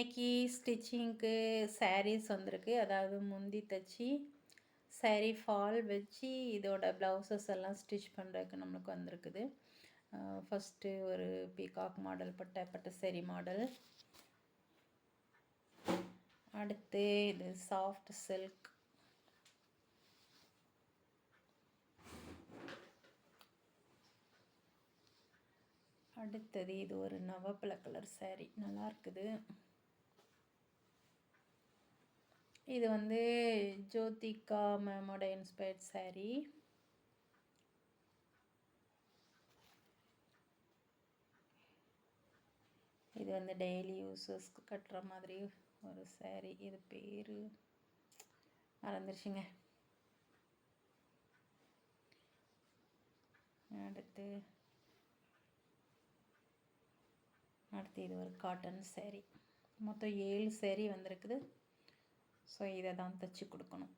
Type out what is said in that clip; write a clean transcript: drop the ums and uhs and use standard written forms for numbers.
இன்றைக்கி ஸ்டிச்சிங்க்கு சாரீஸ் வந்திருக்கு. அதாவது முந்தி தைச்சி சாரீ ஃபால் வச்சு இதோட ப்ளவுசஸ் எல்லாம் ஸ்டிச் பண்ணுறதுக்கு நம்மளுக்கு வந்திருக்குது. ஃபஸ்ட்டு ஒரு பீகாக் மாடல் பட்டு சாரீ மாடல். அடுத்து இது சாஃப்ட் சில்க். அடுத்தது இது ஒரு நவப்பழ கலர் சாரீ, நல்லா இருக்குது. இது வந்து ஜோதிகா மேமோட இன்ஸ்பயர்ட் சாரீ. இது வந்து டெய்லி யூஸஸ்க்கு கட்டுற மாதிரி ஒரு சாரீ. இது பேர் மறந்துருச்சுங்க. அடுத்து இது ஒரு காட்டன் சாரீ. மொத்தம் 7 சாரீ வந்திருக்குது. ஸோ இதை தான் தைச்சி கொடுக்கணும்.